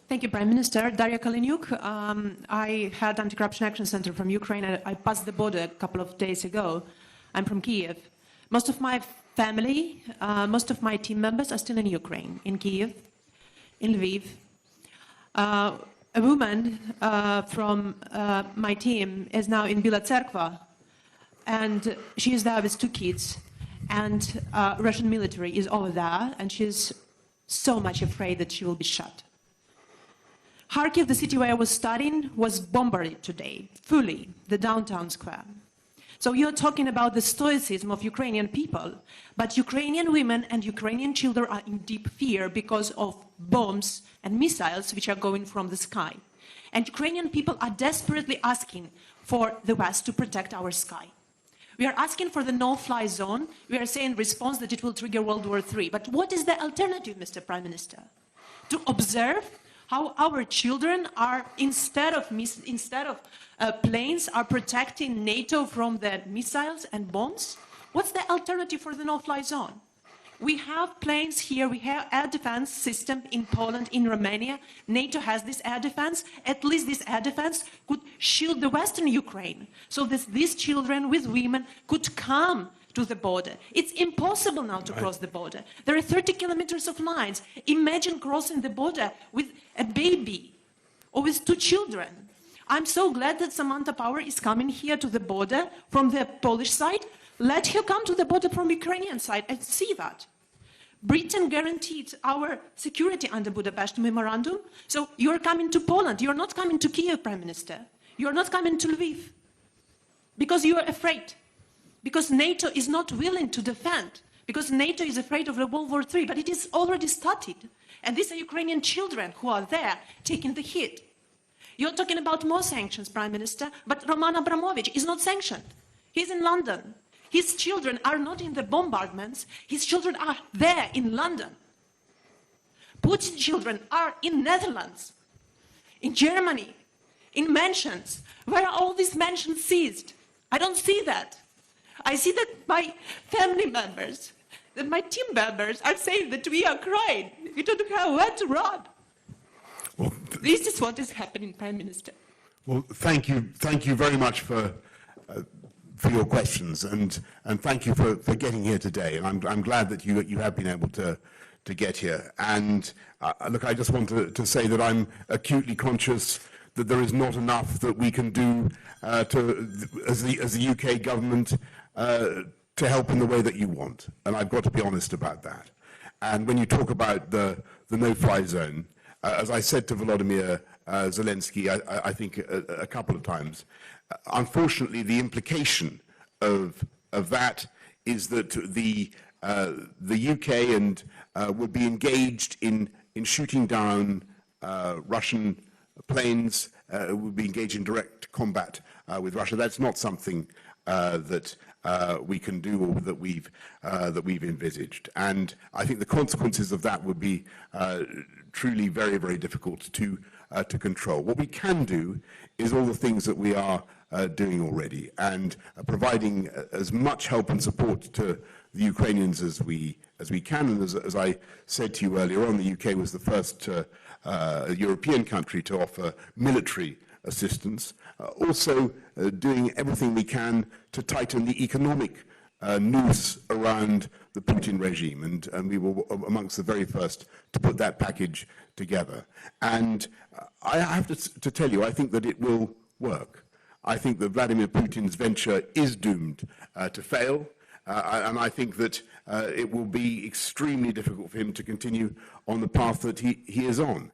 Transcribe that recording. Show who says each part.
Speaker 1: Thank you, Prime Minister. Daria Kaleniuk. I had Anti-Corruption Action Center from Ukraine. I passed the border a couple of days ago. I'm from Kiev. Most of my family, most of my team members are still in Ukraine, in Kiev, in Lviv. A woman from my team is now in Bila Tserkva, and she is there with 2 kids. And Russian military is over there, and she's so much afraid that she will be shot. Kharkiv, the city where I was studying, was bombarded today, fully, the downtown square. So you're talking about the stoicism of Ukrainian people, but Ukrainian women and Ukrainian children are in deep fear because of bombs and missiles which are going from the sky. And Ukrainian people are desperately asking for the West to protect our sky. We are asking for the no-fly zone. We are saying in response that it will trigger World War III. But what is the alternative, Mr. Prime Minister? To observe how our children are, instead of planes, are protecting NATO from the missiles and bombs? What's the alternative for the no-fly zone? We have planes here, we have air defense system in Poland, in Romania. NATO has this air defense. At least this air defense could shield the Western Ukraine so that these children with women could come to the border. It's impossible now to cross the border. There are 30 kilometers of lines. Imagine crossing the border with a baby or with 2 children. I'm so glad that Samantha Power is coming here to the border from the Polish side. Let her come to the border from the Ukrainian side and see that. Britain guaranteed our security under Budapest Memorandum. So you're coming to Poland. You're not coming to Kiev, Prime Minister. You're not coming to Lviv. Because you are afraid. Because NATO is not willing to defend. Because NATO is afraid of World War III. But it is already started. And these are Ukrainian children who are there taking the hit. You're talking about more sanctions, Prime Minister. But Roman Abramovich is not sanctioned. He's in London. His children are not in the bombardments. His children are there in London. Putin's children are in Netherlands, in Germany, in mansions. Where are all these mansions seized? I don't see that. I see that my family members, that my team members are saying that we are crying. We don't have where to run. Well, this is what is happening, Prime Minister.
Speaker 2: Well, thank you very much for your questions, and thank you for getting here today. And I'm glad that you have been able to get here. And look, I just want to say that I'm acutely conscious that there is not enough that we can do as the UK government to help in the way that you want. And I've got to be honest about that. And when you talk about the no-fly zone, as I said to Volodymyr Zelensky, I think a couple of times, unfortunately, the implication of that is that the UK would be engaged in shooting down Russian planes, would be engaged in direct combat with Russia. That's not something that we can do or that we've envisaged. And I think the consequences of that would be truly very, very difficult to control. What we can do is all the things that we are doing already, and providing as much help and support to the Ukrainians as we can. And as I said to you earlier on, the UK was the first European country to offer military assistance. Also doing everything we can to tighten the economic noose around the Putin regime, and we were amongst the very first to put that package together. And I have to tell you, I think that it will work. I think that Vladimir Putin's venture is doomed to fail, and I think that it will be extremely difficult for him to continue on the path that he is on.